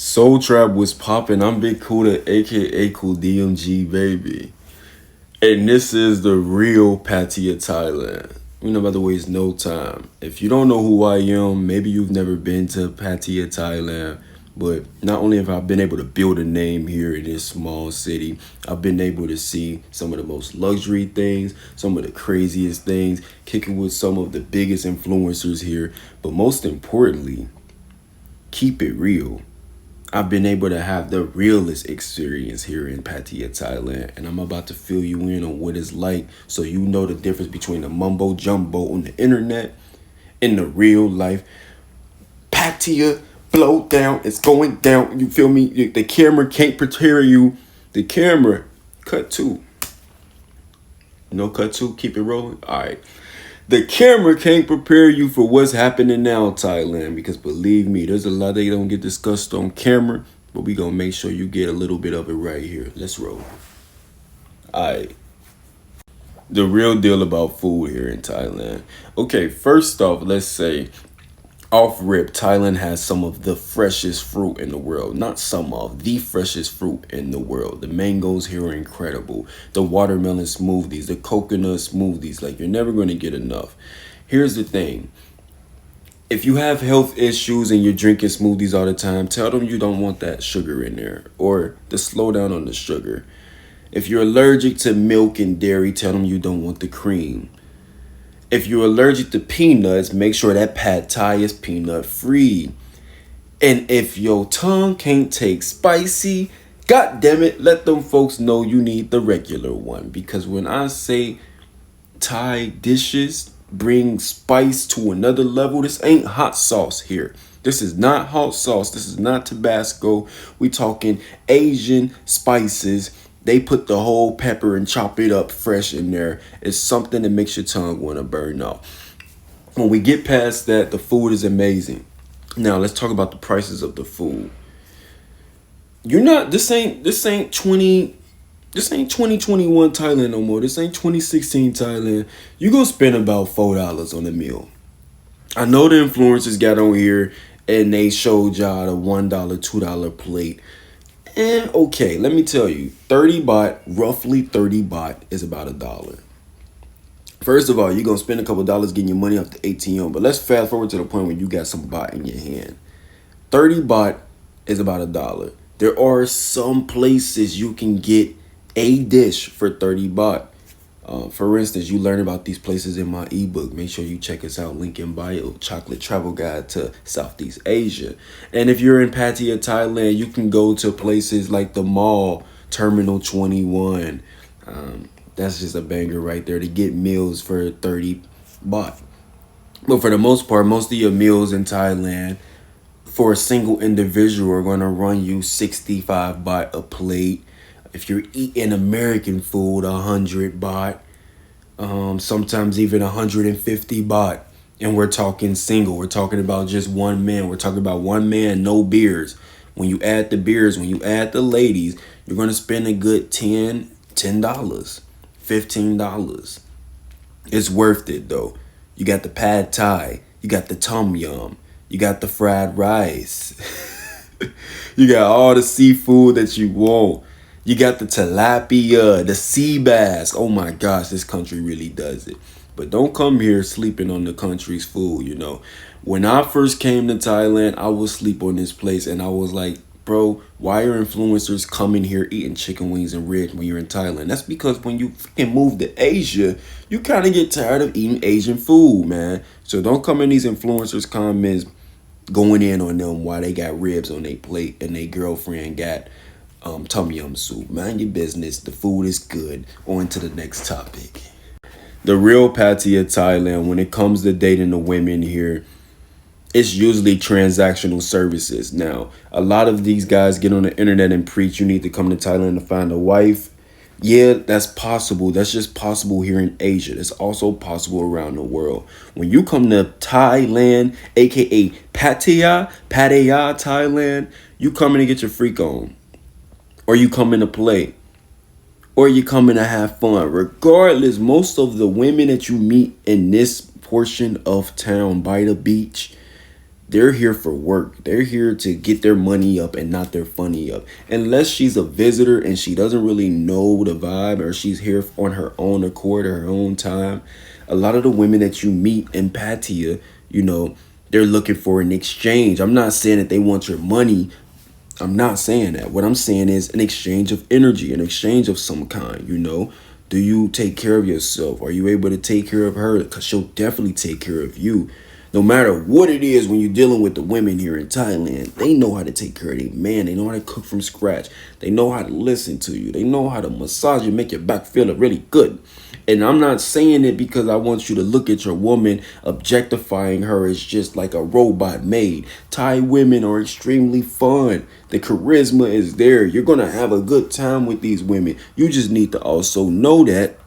Soul Trap was popping. I'm Big Kuda, aka Cooldmg, baby. And this is the real Pattaya Thailand. We know about to waste no time. If you don't know who I am, maybe you've never been to Pattaya Thailand. But not only have I been able to build a name here in this small city, I've been able to see some of the most luxury things, some of the craziest things, kicking with some of the biggest influencers here. But most importantly, keep it real. I've been able to have the realest experience here in Pattaya, Thailand, and I'm about to fill you in on what it's like so you know the difference between the mumbo jumbo on the internet and the real life. Pattaya blow down, it's going down, you feel me? The camera can't prepare you. The camera, cut two. No cut two, keep it rolling. All right. The camera can't prepare you for what's happening now, Thailand, because believe me, there's a lot that don't get discussed on camera, but we gonna make sure you get a little bit of it right here. Let's roll. All right. The real deal about food here in Thailand. Okay, first off, let's say off rip, Thailand has some of the freshest fruit in the world. Not some of, the freshest fruit in the world. The mangoes here are incredible. The watermelon smoothies, the coconut smoothies, like you're never going to get enough. Here's the thing. If you have health issues and you're drinking smoothies all the time, tell them you don't want that sugar in there or to slow down on the sugar. If you're allergic to milk and dairy, tell them you don't want the cream. If you're allergic to peanuts, make sure that pad thai is peanut free. And if your tongue can't take spicy, god damn it, let them folks know you need the regular one. Because when I say Thai dishes bring spice to another level, this ain't hot sauce here. This is not hot sauce. This is not Tabasco. We talking Asian spices. They put the whole pepper and chop it up fresh in there. It's something that makes your tongue want to burn off. When we get past that, the food is amazing. Now let's talk about the prices of the food. This ain't 2021 Thailand no more. This ain't 2016 Thailand. You gonna spend about $4 on a meal. I know the influencers got on here and they showed y'all the $1, $2 plate. And okay, let me tell you, 30 baht, roughly 30 baht is about $1. First of all, you're going to spend a couple dollars getting your money off the ATM. But let's fast forward to the point where you got some baht in your hand. 30 baht is about $1. There are some places you can get a dish for 30 baht. For instance, you learn about these places in my ebook. Make sure you check us out. Link in bio. Chocolate Travel Guide to Southeast Asia. And if you're in Pattaya, Thailand, you can go to places like the mall, Terminal 21. That's just a banger right there to get meals for 30 baht. But for the most part, most of your meals in Thailand for a single individual are going to run you 65 baht a plate. If you're eating American food, 100 baht, sometimes even 150 baht. And we're talking single. We're talking about just one man. We're talking about one man, no beers. When you add the beers, when you add the ladies, you're going to spend a good $10, $15. It's worth it, though. You got the pad thai. You got the tom yum. You got the fried rice. You got all the seafood that you want. You got the tilapia, the sea bass. Oh my gosh, this country really does it. But don't come here sleeping on the country's food, you know. When I first came to Thailand, I would sleep on this place and I was like, bro, why are influencers coming here eating chicken wings and ribs when you're in Thailand? That's because when you freaking move to Asia, you kind of get tired of eating Asian food, man. So don't come in these influencers' comments going in on them while they got ribs on their plate and their girlfriend got tom yum soup. Mind your business. The food is good. On to the next topic. The real Pattaya Thailand, when it comes to dating the women here, it's usually transactional services. Now, a lot of these guys get on the internet and preach you need to come to Thailand to find a wife. Yeah, that's possible. That's just possible here in Asia. It's also possible around the world. When you come to Thailand, aka Pattaya, Thailand, you coming to get your freak on. Or you coming to play. Or you coming to have fun. Regardless, most of the women that you meet in this portion of town by the beach, They're here for work. They're here to get their money up and not their funny up. Unless she's a visitor and she doesn't really know the vibe, or she's here on her own accord or her own time. A lot of the women that you meet in Pattaya, you know, they're looking for an exchange. I'm not saying that they want your money. I'm not saying that. What I'm saying is an exchange of energy, an exchange of some kind, you know. Do you take care of yourself? Are you able to take care of her? Because she'll definitely take care of you. No matter what it is, when you're dealing with the women here in Thailand, they know how to take care of their man. They know how to cook from scratch. They know how to listen to you. They know how to massage you, make your back feel really good. And I'm not saying it because I want you to look at your woman objectifying her as just like a robot maid. Thai women are extremely fun. The charisma is there. You're going to have a good time with these women. You just need to also know that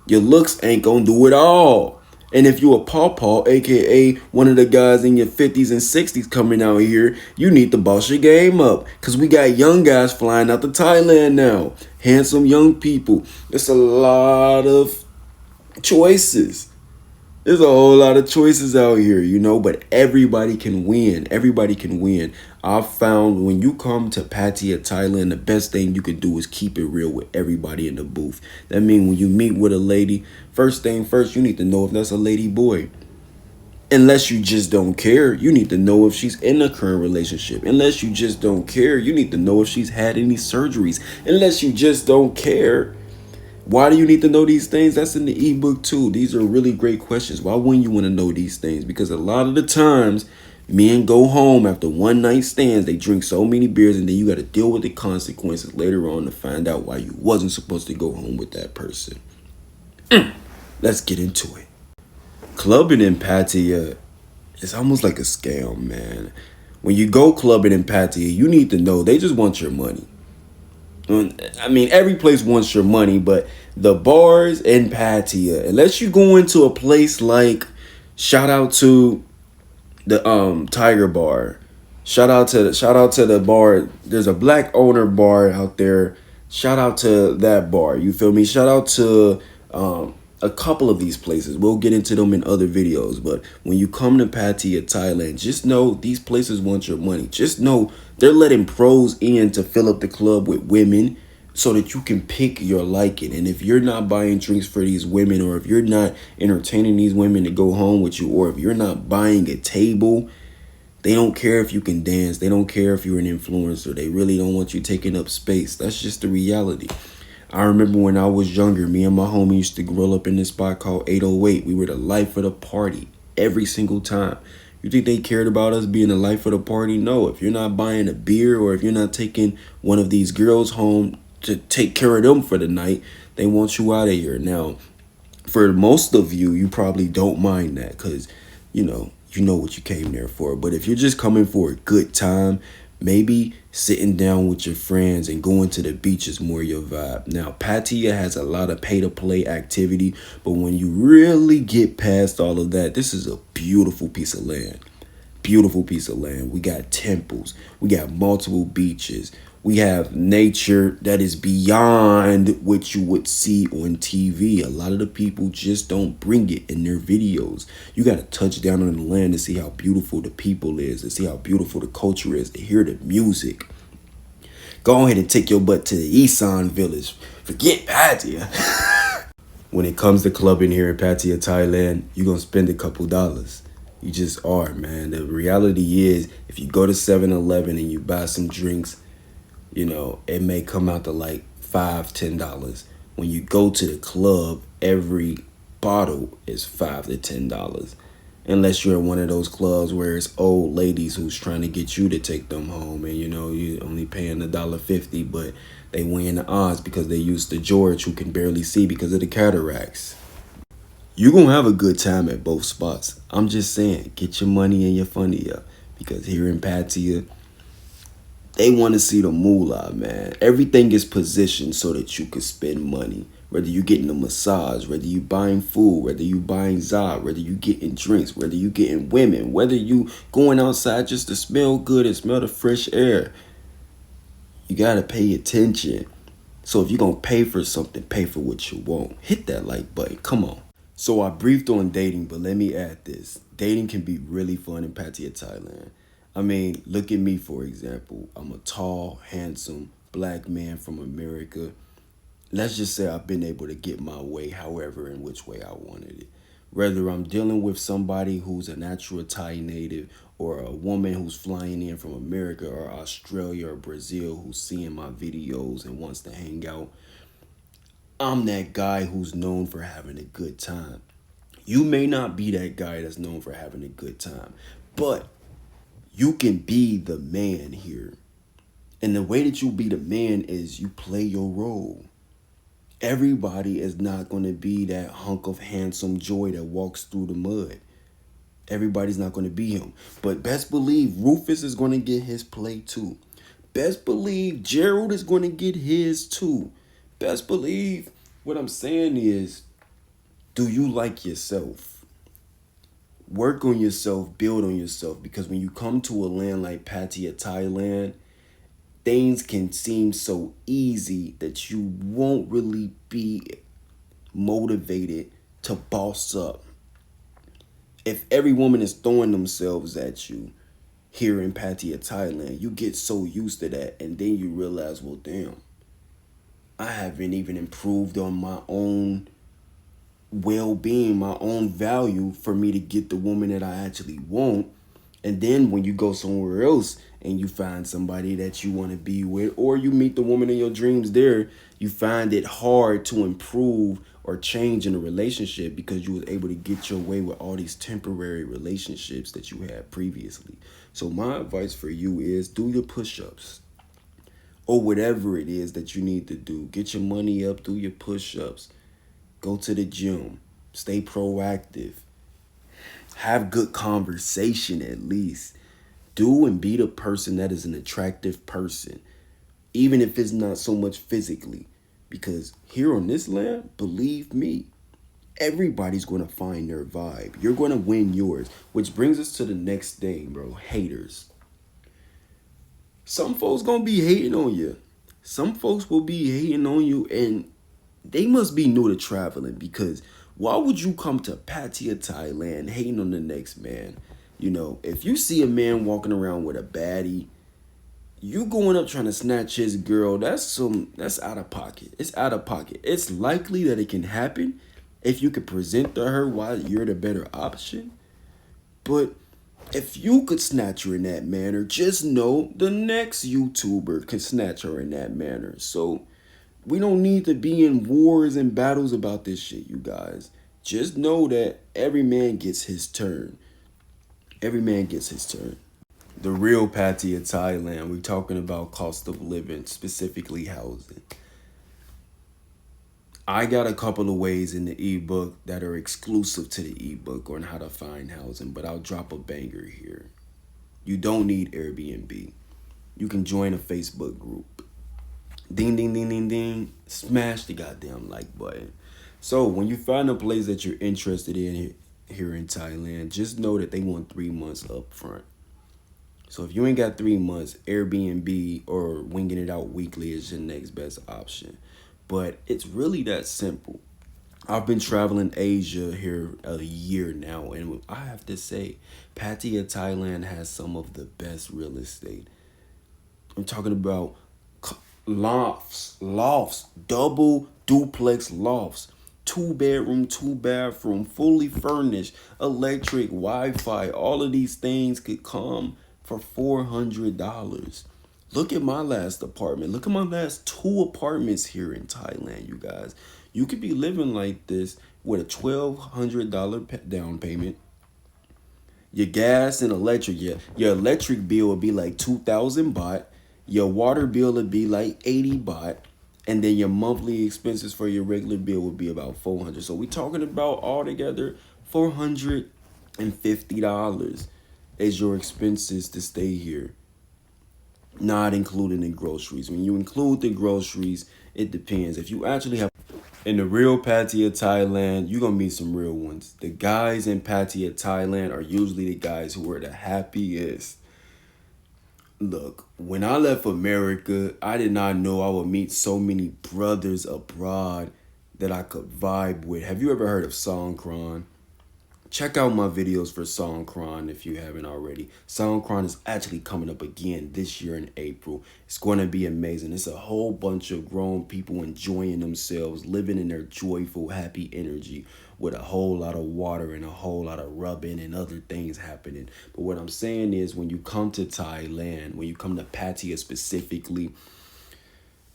your looks ain't going to do it all. And if you a pawpaw, aka one of the guys in your 50s and 60s coming out here, you need to boss your game up. Because we got young guys flying out to Thailand now. Handsome young people. It's a lot of choices. There's a whole lot of choices out here, you know, but everybody can win. Everybody can win. I've found when you come to Pattaya, Thailand, the best thing you can do is keep it real with everybody in the booth. That means when you meet with a lady, first thing first, you need to know if that's a lady boy. Unless you just don't care, you need to know if she's in a current relationship. Unless you just don't care, you need to know if she's had any surgeries. Unless you just don't care. Why do you need to know these things? That's in the ebook too. These are really great questions. Why wouldn't you want to know these things? Because a lot of the times, men go home after one night stands. They drink so many beers, and then you got to deal with the consequences later on to find out why you wasn't supposed to go home with that person. Let's get into it. Clubbing in Pattaya is almost like a scam, man. When you go clubbing in Pattaya, you need to know they just want your money. I mean, every place wants your money, but the bars in Pattaya, unless you go into a place like, shout out to the Tiger Bar, shout out to the bar. There's a black owner bar out there. Shout out to that bar. You feel me? Shout out to a couple of these places. We'll get into them in other videos. But when you come to Pattaya, Thailand, just know these places want your money. Just know they're letting pros in to fill up the club with women so that you can pick your liking. And if you're not buying drinks for these women, or if you're not entertaining these women to go home with you, or if you're not buying a table, they don't care if you can dance. They don't care if you're an influencer. They really don't want you taking up space. That's just the reality. I remember when I was younger, me and my homie used to roll up in this spot called 808. We were the life of the party every single time. You think they cared about us being the life of the party? No. If you're not buying a beer, or if you're not taking one of these girls home to take care of them for the night, they want you out of here. Now, for most of you, you probably don't mind that because, you know what you came there for. But if you're just coming for a good time, maybe sitting down with your friends and going to the beach is more your vibe. Now, Pattaya has a lot of pay-to-play activity, but when you really get past all of that, this is a beautiful piece of land. Beautiful piece of land. We got temples. We got multiple beaches. We have nature that is beyond what you would see on TV. A lot of the people just don't bring it in their videos. You got to touch down on the land to see how beautiful the people is, to see how beautiful the culture is, to hear the music. Go ahead and take your butt to the Isan village. Forget Pattaya. When it comes to clubbing here in Pattaya, Thailand, you're going to spend a couple dollars. You just are, man. The reality is, if you go to 7-Eleven and you buy some drinks, you know, it may come out to like $5-10. When you go to the club, every bottle is $5 to $10. Unless you're in one of those clubs where it's old ladies who's trying to get you to take them home, and you know you only paying $1.50, but they win the odds because they used to George, who can barely see because of the cataracts. You're gonna have a good time at both spots. I'm just saying, get your money and your funny up, because here in Pattaya, they want to see the moolah, man. Everything is positioned so that you can spend money. Whether you're getting a massage, whether you buying food, whether you buying za, whether you getting drinks, whether you getting women, whether you going outside just to smell good and smell the fresh air. You got to pay attention. So if you're going to pay for something, pay for what you want. Hit that like button. Come on. So I briefed on dating, but let me add this. Dating can be really fun in Pattaya, Thailand. I mean, look at me, for example. I'm a tall, handsome, black man from America. Let's just say I've been able to get my way however in which way I wanted it. Whether I'm dealing with somebody who's a natural Thai native or a woman who's flying in from America or Australia or Brazil who's seeing my videos and wants to hang out, I'm that guy who's known for having a good time. You may not be that guy that's known for having a good time, but you can be the man here. And the way that you be the man is you play your role. Everybody is not going to be that hunk of handsome joy that walks through the mud. Everybody's not going to be him. But best believe Rufus is going to get his play too. Best believe Gerald is going to get his too. Best believe what I'm saying is, do you like yourself? Work on yourself, build on yourself. Because when you come to a land like Pattaya, Thailand, things can seem so easy that you won't really be motivated to boss up. If every woman is throwing themselves at you here in Pattaya, Thailand, you get so used to that, and then you realize, well, damn, I haven't even improved on my own well-being, my own value for me to get the woman that I actually want. And then when you go somewhere else and you find somebody that you want to be with, or you meet the woman in your dreams there, you find it hard to improve or change in a relationship because you was able to get your way with all these temporary relationships that you had previously. So my advice for you is do your push-ups or whatever it is that you need to do. Get your money up, do your push-ups, go to the gym, stay proactive. Have good conversation at least. Do and be the person that is an attractive person, even if it's not so much physically. Because here on this land, believe me, everybody's going to find their vibe. You're going to win yours. Which brings us to the next thing, bro. Haters. Some folks going to be hating on you. Some folks will be hating on you, and they must be new to traveling, because why would you come to Pattaya, Thailand, hating on the next man? You know, if you see a man walking around with a baddie, you going up trying to snatch his girl, that's out of pocket. It's out of pocket. It's likely that it can happen if you could present to her why you're the better option. But if you could snatch her in that manner, just know the next YouTuber can snatch her in that manner. So we don't need to be in wars and battles about this shit, you guys. Just know that every man gets his turn. Every man gets his turn. The real Pattaya, Thailand, we're talking about cost of living, specifically housing. I got a couple of ways in the ebook that are exclusive to the ebook on how to find housing, but I'll drop a banger here. You don't need Airbnb. You can join a Facebook group. Ding, ding, ding, ding, ding. Smash the goddamn like button. So when you find a place that you're interested in here in Thailand, just know that they want 3 months up front. So if you ain't got 3 months, Airbnb or winging it out weekly is your next best option. But it's really that simple. I've been traveling Asia here a year now, and I have to say, Pattaya, Thailand has some of the best real estate. I'm talking about lofts, double duplex lofts, 2-bedroom, 2-bathroom, fully furnished, electric, Wi-Fi. All of these things could come for $400. Look at my last apartment. Look at my last 2 apartments here in Thailand, you guys. You could be living like this with a $1,200 down payment. Your gas and electric, your electric bill would be like 2,000 baht. Your water bill would be like 80 baht. And then your monthly expenses for your regular bill would be about 400. So we're talking about altogether $450 is your expenses to stay here. Not including the groceries. When you include the groceries, it depends. If you actually have in the real Pattaya, Thailand, you're going to meet some real ones. The guys in Pattaya, Thailand are usually the guys who are the happiest. Look, when I left America, I did not know I would meet so many brothers abroad that I could vibe with. Have you ever heard of songkran? Check out my videos for songkran if you haven't already. Songkran is actually coming up again this year in April. It's going to be amazing. It's a whole bunch of grown people enjoying themselves, living in their joyful, happy energy with a whole lot of water and a whole lot of rubbing and other things happening. But what I'm saying is, when you come to Thailand, when you come to Pattaya specifically,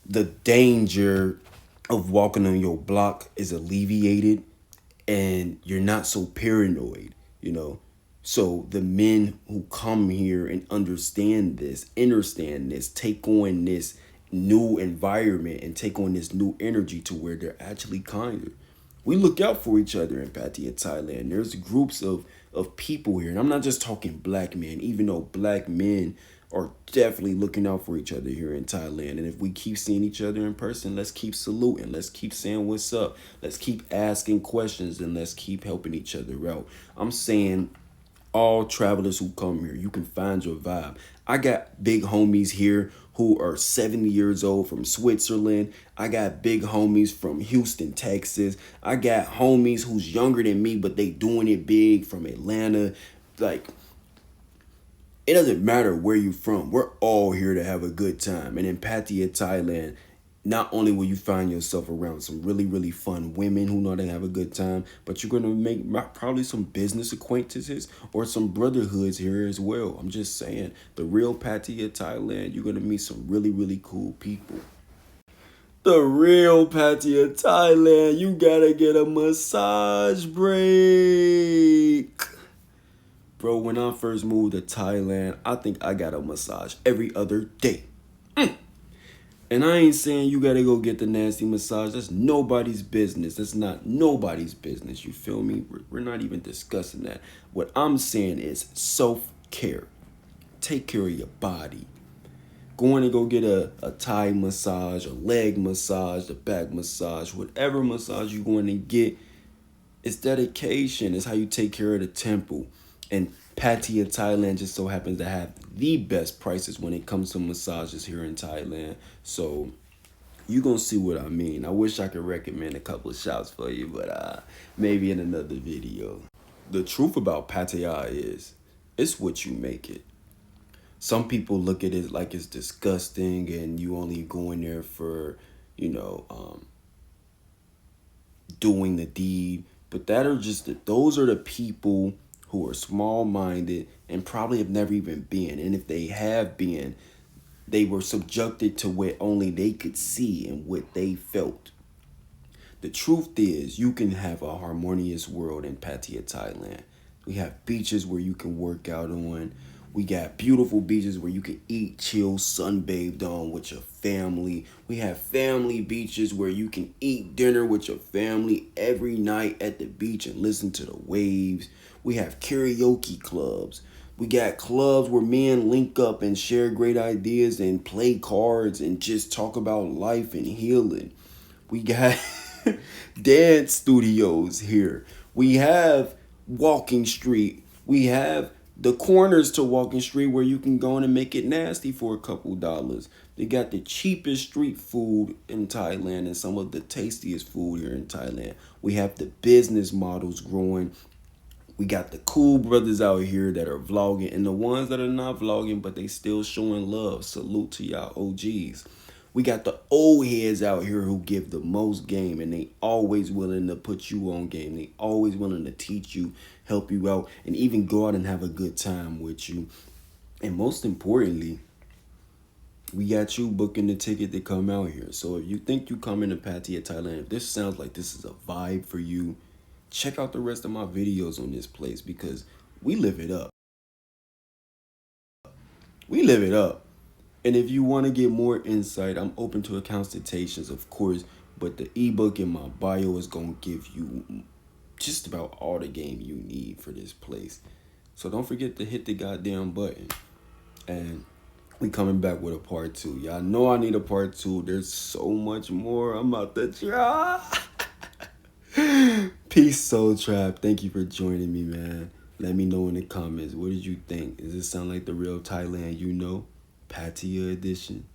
the danger of walking on your block is alleviated, and you're not so paranoid, you know. So the men who come here and understand this, take on this new environment and take on this new energy to where they're actually kinder. We look out for each other in Pattaya, Thailand. There's groups of people here, and I'm not just talking black men, even though black men are definitely looking out for each other here in Thailand. And if we keep seeing each other in person, let's keep saluting. Let's keep saying what's up. Let's keep asking questions, and let's keep helping each other out. I'm saying all travelers who come here, you can find your vibe. I got big homies here who are 70 years old from Switzerland. I got big homies from Houston, Texas. I got homies who's younger than me, but they doing it big from Atlanta. Like, it doesn't matter where you're from. We're all here to have a good time. And in Pattaya, Thailand, not only will you find yourself around some really, really fun women who know how to have a good time, but you're going to make probably some business acquaintances or some brotherhoods here as well. I'm just saying, the real Pattaya, Thailand, you're going to meet some really, really cool people. The real Pattaya, Thailand, you got to get a massage break. Bro, when I first moved to Thailand, I think I got a massage every other day. And I ain't saying you gotta go get the nasty massage. That's nobody's business. That's not nobody's business. You feel me? We're not even discussing that. What I'm saying is self-care. Take care of your body. Going to go get a Thai massage, a leg massage, a back massage, whatever massage you're going to get, it's dedication. It's how you take care of the temple. And Pattaya, Thailand just so happens to have the best prices when it comes to massages here in Thailand. So you're going to see what I mean. I wish I could recommend a couple of shops for you, but maybe in another video. The truth about Pattaya is, it's what you make it. Some people look at it like it's disgusting and you only going there for, doing the deed. But those are the people who are small-minded and probably have never even been. And if they have been, they were subjected to what only they could see and what they felt. The truth is, you can have a harmonious world in Pattaya, Thailand. We have beaches where you can work out on. We got beautiful beaches where you can eat, chill, sunbathed on with your family. We have family beaches where you can eat dinner with your family every night at the beach and listen to the waves. We have karaoke clubs. We got clubs where men link up and share great ideas and play cards and just talk about life and healing. We got dance studios here. We have walking street. We have the corners to walking street where you can go in and make it nasty for a couple dollars. They got the cheapest street food in Thailand and some of the tastiest food here in Thailand. We have the business models growing. We got the cool brothers out here that are vlogging and the ones that are not vlogging, but they still showing love. Salute to y'all OGs. We got the old heads out here who give the most game, and they always willing to put you on game. They always willing to teach you, help you out, and even go out and have a good time with you. And most importantly, we got you booking the ticket to come out here. So if you think you coming to Pattaya, Thailand, if this sounds like this is a vibe for you, check out the rest of my videos on this place because we live it up. We live it up. And if you want to get more insight, I'm open to consultations, of course, but the ebook in my bio is going to give you just about all the game you need for this place. So don't forget to hit the goddamn button. And we coming back with a part 2. Y'all know I need a part 2. There's so much more I'm about to try. Peace, Soul Tribe. Thank you for joining me, man. Let me know in the comments. What did you think? Does this sound like the real Thailand you know? Pattaya edition.